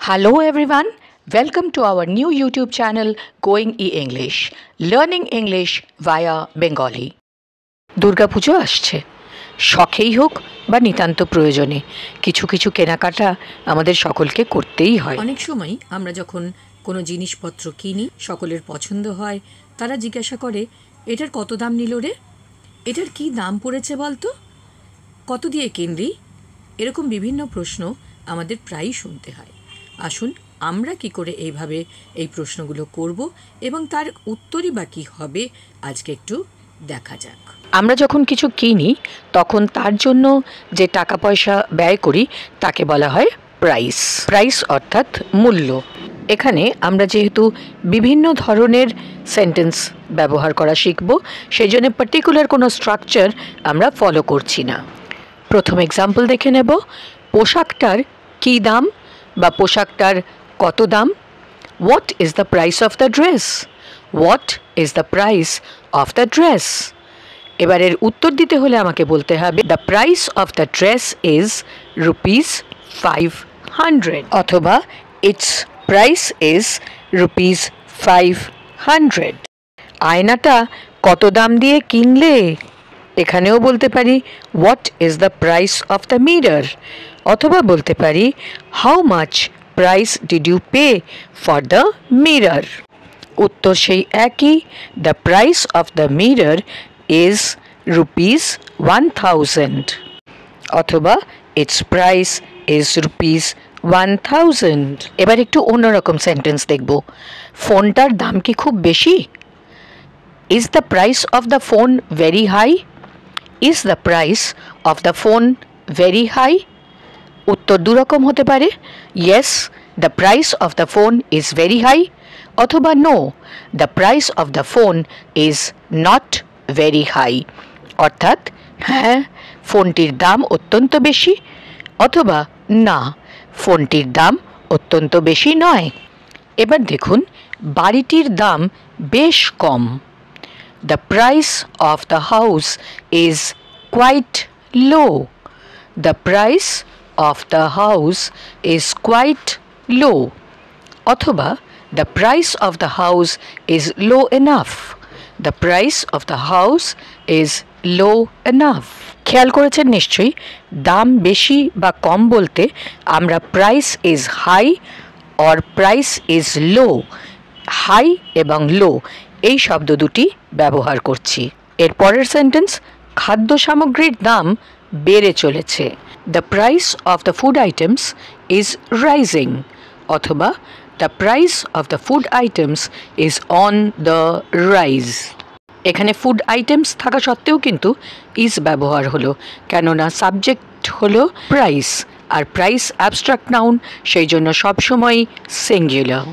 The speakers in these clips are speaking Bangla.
Hello everyone, welcome to our new YouTube channel Going E-English, Learning English via Bengali. Durga Puja আসছে, শখেই হোক বা নিতান্ত প্রয়োজনে কিছু কিছু কেনাকাটা আমাদের সকলকে করতেই হয়। অনেক সময় আমরা যখন কোনো জিনিসপত্র কিনি, সকলের পছন্দ হয়, তারা জিজ্ঞাসা করে, এটার কত দাম নিল রে, এটার কি দাম পড়েছে বলতো, কত দিয়ে কিনলি? এরকম বিভিন্ন প্রশ্ন আমাদের প্রায়ই শুনতে হয়। আসুন আমরা কি করে এইভাবে এই প্রশ্নগুলো করব এবং তার উত্তরই বা কী হবে আজকে একটু দেখা যাক। আমরা যখন কিছু কিনি তখন তার জন্য যে টাকা পয়সা ব্যয় করি তাকে বলা হয় প্রাইস। প্রাইস অর্থাৎ মূল্য। এখানে আমরা যেহেতু বিভিন্ন ধরনের সেন্টেন্স ব্যবহার করা শিখব, সেই জন্য পার্টিকুলার কোনো স্ট্রাকচার আমরা ফলো করছি না। প্রথম এক্সাম্পল দেখে নেব, পোশাকটার কী দাম বা পোশাকটার কত দাম। What is the price of the dress? What is the price of the dress? এবারের উত্তর দিতে হলে আমাকে বলতে হবে the price of the dress is ₹500 অথবা ইটস প্রাইস ইজ ₹500। আয়নাটা কত দাম দিয়ে কিনলে? এখানেও বলতে পারি what is the price of the mirror, অথবা বলতে পারি how much price did you pay for the mirror. উত্তর সেই একই, the price of the mirror is ₹1000 অথবা ইটস প্রাইস ইজ ₹1000। এবার একটু অন্যরকম সেন্টেন্স দেখব, ফোনটার দাম কি খুব বেশি? Is the price of the phone very high? Is the price of the phone very high? উত্তর দুরকম হতে পারে, yes the price of the phone is very high, অথবা no the price of the phone is not very high. অর্থাৎ হ্যাঁ ফোনটির দাম অত্যন্ত বেশি, অথবা না ফোনটির দাম অত্যন্ত বেশি নয়। এবার দেখুন বাড়িটির দাম বেশ কম। The price of the house is quite low. The price of the house is quite low, অথবা the price of the house is low enough. The price of the house is low enough. খেয়াল করেছেন নিশ্চয়ই, দাম বেশি বা কম বলতে আমরা price is high or price is low, high এবং লো এই শব্দ দুটি ব্যবহার করছি। এর পরের সেন্টেন্স, খাদ্য সামগ্রীর দাম বেড়ে চলেছে। The price of the food items is rising, অথবা the price of the food items is on the rise. এখানে ফুড আইটেমস থাকা সত্ত্বেও কিন্তু ইজ ব্যবহার হলো, কেননা সাবজেক্ট হলো প্রাইস, আর প্রাইস অ্যাবস্ট্রাক্ট নাউন, সেই জন্য সবসময় singular.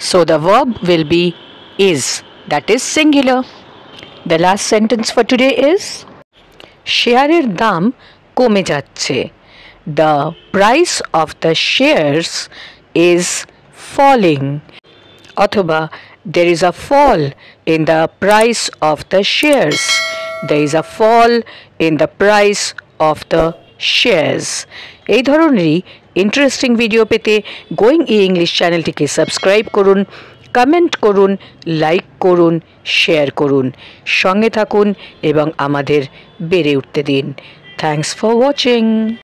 So the verb will be is, that is singular. The last sentence for today is, শেয়ারের দাম কমে যাচ্ছে। The price of the shares is falling, অথবা there is a fall in the price of the shares. There is a fall in the price of the shares. এই ধরনেরই ইন্টারেস্টিং ভিডিও পেতে গোয়িং ই-ইংলিশ চ্যানেলটিকে সাবস্ক্রাইব করুন, কমেন্ট করুন, লাইক করুন, শেয়ার করুন, সঙ্গে থাকুন এবং আমাদের বেড়ে উঠতে দিন। Thanks for watching.